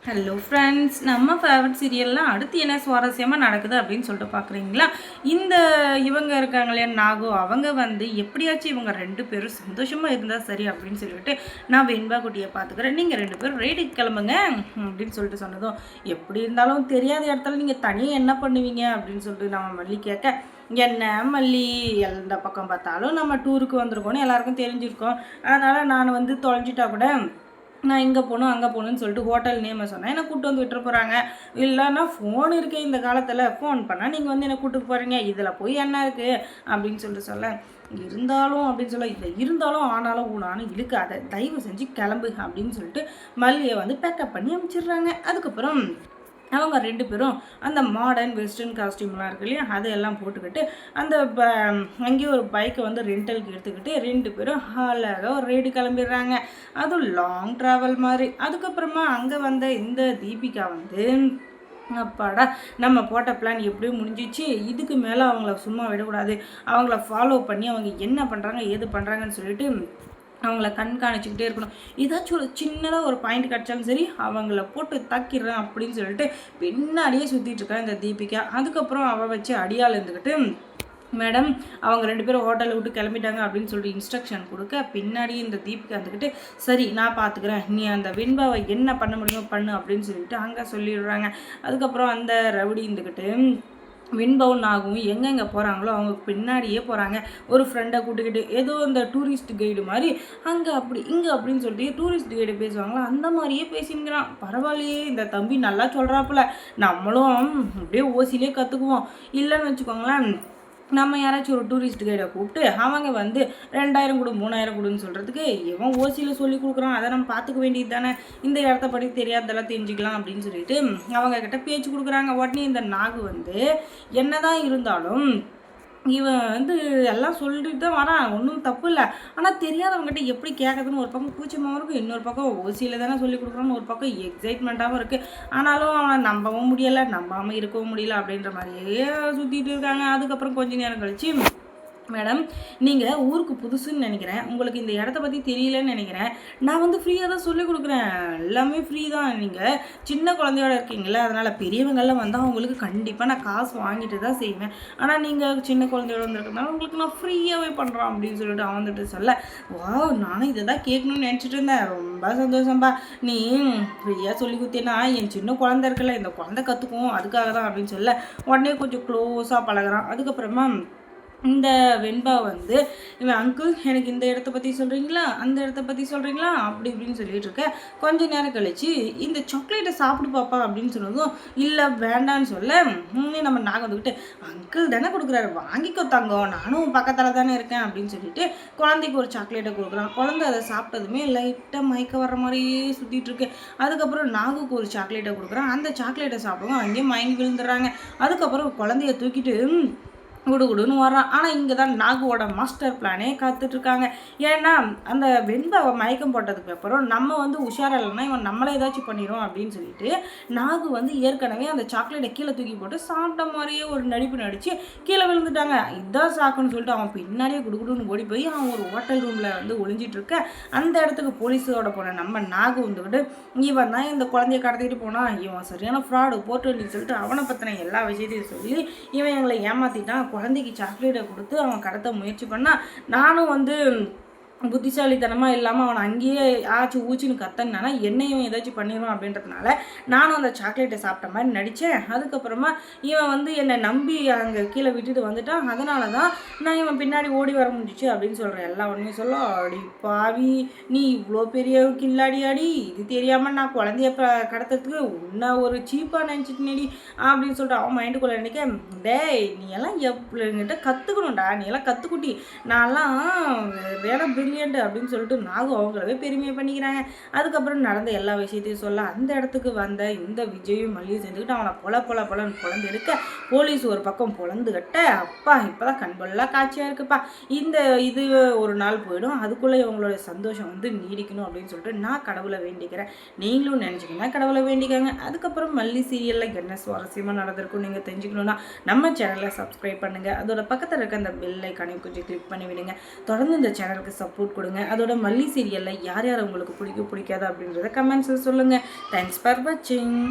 Hello friends, நம்ம favourite சீரியல்லாம் அடுத்து என்ன சுவாரஸ்யமாக நடக்குது அப்படின்னு சொல்லிட்டு பார்க்குறீங்களா? இவங்க இருக்காங்க இல்லையா, நாகு, அவங்க எப்படியாச்சும் இவங்க 2 பேரும் சந்தோஷமாக இருந்தால் சரி அப்படின்னு சொல்லிட்டு, நான் வெண்பா குட்டியை பார்த்துக்கிறேன், நீங்கள் 2 பேரும் ரைடுக்கு கிளம்புங்க அப்படின்னு சொல்லிட்டு சொன்னதும், எப்படி இருந்தாலும் தெரியாத இடத்துல நீங்கள் தனியாக என்ன பண்ணுவீங்க அப்படின்னு சொல்லிட்டு நம்ம மல்லி கேட்க, என்ன மல்லி, எந்த பக்கம் பார்த்தாலும் நம்ம டூருக்கு வந்திருக்கோன்னு எல்லாருக்கும் தெரிஞ்சிருக்கோம். அதனால் நான் தொலைஞ்சிட்டா கூட நான் இங்கே போகணும் அங்கே போகணுன்னு சொல்லிட்டு ஹோட்டல் நேமை சொன்னேன், என்னை கூப்பிட்டு வந்து விட்டுற போகிறாங்க. இல்லைன்னா ஃபோன் இருக்குது இந்த காலத்தில், ஃபோன் பண்ணால் நீங்கள் என்னை கூப்பிட்டு போகிறீங்க, இதில் போய் என்ன இருக்குது அப்படின்னு சொல்லிட்டு சொல்ல, இருந்தாலும் அப்படின்னு சொல்ல, இல்லை இருந்தாலும் ஆனாலும் ஊனாலும் இழுக்காத, தயவு செஞ்சு கிளம்பு அப்படின்னு சொல்லிட்டு மல்லியை பேக்கப் பண்ணி அனுப்பிச்சிடுறாங்க. அதுக்கப்புறம் அவங்க 2 பேரும் அந்த மாடர்ன் வெஸ்டர்ன் காஸ்டியூம்லாம் இருக்கு இல்லையா, அதையெல்லாம் போட்டுக்கிட்டு அந்த அங்கேயே ஒரு பைக்கை ரெண்டலுக்கு எடுத்துக்கிட்டு 2 பேரும் அழகாக ஒரு ரைடு கிளம்பிடுறாங்க. அதுவும் லாங் ட்ராவல் மாதிரி. அதுக்கப்புறமா அங்கே வந்த இந்த தீபிகா அப்பாடா, நம்ம போட்ட பிளான் எப்படியும் முடிஞ்சிச்சு, இதுக்கு மேலே அவங்கள சும்மா விடக்கூடாது, அவங்கள ஃபாலோ பண்ணி அவங்க என்ன பண்ணுறாங்க ஏது பண்ணுறாங்கன்னு சொல்லிட்டு அவங்கள கண்காணிச்சுக்கிட்டே இருக்கணும். ஏதாச்சும் ஒரு சின்னதாக ஒரு பாயிண்ட் கிடச்சாலும் சரி, அவங்கள போட்டு தாக்கிடுறேன் அப்படின்னு சொல்லிட்டு பின்னாடியே சுற்றிட்டு இருக்கான் இந்த தீபிகா. அதுக்கப்புறம் அவள் வச்சு அடியால் இருந்துக்கிட்டு, மேடம் அவங்க 2 பேரும் ஹோட்டலை விட்டு கிளம்பிட்டாங்க அப்படின்னு சொல்லிட்டு இன்ஸ்ட்ரக்ஷன் கொடுக்க, பின்னாடியே இந்த தீபிகா இருந்துக்கிட்டு, சரி நான் பார்த்துக்கிறேன், நீ அந்த வெண்பாவை என்ன பண்ண முடியுமோ பண்ணு அப்படின்னு சொல்லிட்டு அங்கே சொல்லிடுறாங்க. அதுக்கப்புறம் அந்த ரவுடி இருந்துக்கிட்டு வின்பவுன் ஆகும் எங்கெங்கே போகிறாங்களோ அவங்க பின்னாடியே போகிறாங்க. ஒரு ஃப்ரெண்டை கூட்டுக்கிட்டு ஏதோ இந்த டூரிஸ்ட் கைடு மாதிரி அங்கே அப்படி இங்கே அப்படின்னு சொல்லிட்டு டூரிஸ்ட் கைடு பேசுவாங்களோ அந்த மாதிரியே பேசினுங்கிறான். பரவாயில்லையே, இந்த தம்பி நல்லா சொல்கிறாப்புல, நம்மளும் அப்படியே ஓசிலே கற்றுக்குவோம். இல்லைன்னு வச்சுக்கோங்களேன், நம்ம யாராச்சும் ஒரு டூரிஸ்ட் கைடை கூப்பிட்டு அவங்க 2000 கொடு 3000 கொடுன்னு சொல்கிறதுக்கு இவன் ஓசியில் சொல்லி கொடுக்குறான், அதை நம்ம பார்த்துக்க வேண்டியது தானே, இந்த இடத்த படி தெரியாததெல்லாம் தெரிஞ்சுக்கலாம் அப்படின்னு சொல்லிட்டு அவங்கக்கிட்ட பேச்சு கொடுக்குறாங்க. உடனே இந்த நாகு என்னதான் இருந்தாலும் இவன் எல்லாம் சொல்லிட்டு தான் வரான், ஒன்றும் தப்பு இல்லை. ஆனால் தெரியாதவங்ககிட்ட எப்படி கேட்குறதுன்னு ஒரு பக்கம் கூச்சமாகவும் இருக்கும், இன்னொரு பக்கம் ஓசியில் தானே சொல்லி கொடுக்குறான்னு ஒரு பக்கம் எக்ஸைட்மெண்ட்டாகவும் இருக்குது. ஆனாலும் அவனை நம்பவும் முடியலை, நம்பாமல் இருக்கவும் முடியல அப்படின்ற மாதிரியே சுற்றிட்டு இருக்காங்க. அதுக்கப்புறம் கொஞ்ச நேரம் கழிச்சு, மேடம் நீங்கள் ஊருக்கு புதுசுன்னு நினைக்கிறேன், உங்களுக்கு இந்த இடத்த பற்றி தெரியலன்னு நினைக்கிறேன், நான் ஃப்ரீயாக தான் சொல்லிக் கொடுக்குறேன், எல்லாமே ஃப்ரீ தான், நீங்கள் சின்ன குழந்தையோட இருக்கீங்களே, அதனால் பெரியவங்கள்லாம் வந்தால் அவங்களுக்கு கண்டிப்பாக நான் காசு வாங்கிட்டு தான் செய்வேன், ஆனால் நீங்கள் சின்ன குழந்தையோட வந்துருக்கனால உங்களுக்கு நான் ஃப்ரீயாகவே பண்ணுறோம் அப்படின்னு சொல்லிட்டு அவன் சொல்ல, வா நானும் இதை தான் கேட்கணும்னு நினச்சிட்டு இருந்தேன், ரொம்ப சந்தோஷம்பா, நீ ஃப்ரீயாக சொல்லி கொடுத்தேன்னா என் சின்ன குழந்தை இருக்குல்ல, இந்த குழந்தை கற்றுக்கும் அதுக்காக தான் அப்படின்னு சொல்ல, உடனே கொஞ்சம் க்ளோஸாக பழகிறான். அதுக்கப்புறமா இந்த வெண்பா இவன் அங்கிள் எனக்கு இந்த இடத்த பற்றி சொல்கிறீங்களா, அந்த இடத்த பற்றி சொல்கிறீங்களா அப்படி இப்படின்னு சொல்லிட்டு இருக்க. கொஞ்ச நேரம் கழிச்சு இந்த சாக்லேட்டை சாப்பிடு பாப்பா அப்படின்னு சொன்னதும், இல்லை வேண்டான்னு சொல்ல, நம்ம நாங்கள் அங்கிள் தானே கொடுக்குறாரு, வாங்கிக்கோ தங்கம், நானும் பக்கத்தில் தானே இருக்கேன் அப்படின்னு சொல்லிட்டு குழந்தைக்கு ஒரு சாக்லேட்டை கொடுக்குறான். குழந்தை அதை சாப்பிட்டதுமே லைட்டாக மயக்க வர்ற மாதிரியே சுற்றிட்டு இருக்கு. அதுக்கப்புறம் நாகுக்கு ஒரு சாக்லேட்டை கொடுக்குறான். அந்த சாக்லேட்டை சாப்பிடுவோம், அங்கேயே மயங்கி விழுந்துடுறாங்க. அதுக்கப்புறம் குழந்தைய தூக்கிட்டு குடுகுடுன்னு வரான். ஆனால் இங்கே தான் நாகுவோட மாஸ்டர் பிளானே காத்துட்ருக்காங்க. ஏன்னா அந்த வெண்பாவை மயக்கம் போட்டதுக்கு அப்புறம் நம்ம உஷாரா இல்லைன்னா இவன் நம்மளே ஏதாச்சும் பண்ணிடும் அப்படின்னு சொல்லிட்டு நாகு ஏற்கனவே அந்த சாக்லேட்டை கீழே தூக்கி போட்டு சாப்பிட்ட மாதிரியே ஒரு நடிப்பு நடித்து கீழே விழுந்துட்டாங்க. இதான் சாக்குன்னு சொல்லிட்டு அவன் பின்னாடியே குடுகுடுன்னு ஓடி போய் அவன் ஒரு ஹோட்டல் ரூமில் ஒளிஞ்சிட்டு இருக்க. அந்த இடத்துக்கு போலீஸோட போன நம்ம நாகு இவன் தான் இந்த குழந்தைய கடத்திட்டு போனான், இவன் சரியான ஃப்ராடு போட்டு சொல்லிட்டு அவனை பற்றின எல்லா விஷயத்தையும் சொல்லி இவன் எங்களை ஏமாற்றிட்டான், குழந்தைக்கு சாக்லேட்டை கொடுத்து அவன் கடத்த முயற்சி பண்ணால், நானும் புத்திசாலித்தனமாக இல்லாமல் அவனை அங்கேயே ஆச்சு ஊச்சின்னு கத்தனானா என்னையும் ஏதாச்சும் பண்ணிடுவான் அப்படின்றதுனால நானும் அந்த சாக்லேட்டை சாப்பிட்ட மாதிரி நடித்தேன். அதுக்கப்புறமா இவன் என்னை நம்பி அங்கே கீழே விட்டுட்டு வந்துட்டான், அதனால தான் நான் இவன் பின்னாடி ஓடி வர முடிஞ்சிச்சு அப்படின்னு சொல்கிறேன். எல்லா உடனே சொல்ல, அடி பாவி, நீ இவ்வளோ பெரிய கில்லாடி அடி, இது தெரியாமல் நான் குழந்தைய கடத்துறதுக்கு உன்னை ஒரு சீப்பாக நினச்சிட்டுனேடி அப்படின்னு சொல்லிட்டு அவன் மைண்டுக்குள்ளே நினைக்க, டேய் நீ எல்லாம் எங்கிட்ட கற்றுக்கணும்டா, நீ எல்லாம் கற்றுக்குட்டி, நான்லாம் வேலை பிரில்லியன்ட் அப்படின்னு சொல்லிட்டு நாகும் அவங்களவே பெருமையை பண்ணிக்கிறாங்க. அதுக்கப்புறம் நடந்த எல்லா விஷயத்தையும் சொல்ல, அந்த இடத்துக்கு வந்த இந்த விஜயும் மல்லியும் சேர்ந்துக்கிட்டு அவனை பொலன்னு பொழந்து எடுக்க, போலீஸ் ஒரு பக்கம் பொழந்து கட்ட, அப்பா இப்போதான் கண்பொல்லாம் காட்சியாக இருக்குப்பா, இது ஒரு நாள் போயிடும், அதுக்குள்ளே இவங்களோட சந்தோஷம் நீடிக்கணும் அப்படின்னு சொல்லிட்டு நான் கடவுளை வேண்டிக்கிறேன். நீங்களும் நினச்சிங்கன்னா கடவுளை வேண்டிக்கங்க. அதுக்கப்புறம் மல்லி சீரியலில் என்ன சுவாரஸ்யமாக நடந்திருக்கும் நீங்கள் தெரிஞ்சுக்கணுன்னா நம்ம சேனலை சப்ஸ்கிரைப் பண்ணுங்கள், அதோட பக்கத்தில் இருக்க அந்த பெல் ஐக்கானையும் கொஞ்சம் கிளிக் பண்ணி விடுங்க. தொடர்ந்து இந்த சேனலுக்கு சப்போர்ட் சப்போர்ட் கொடுங்க. அதோட மல்லி சீரியலில் யார் யார் உங்களுக்கு பிடிக்காது அப்படின்றத கமெண்ட்ஸில் சொல்லுங்கள். தேங்க்ஸ் ஃபார் வாட்சிங்.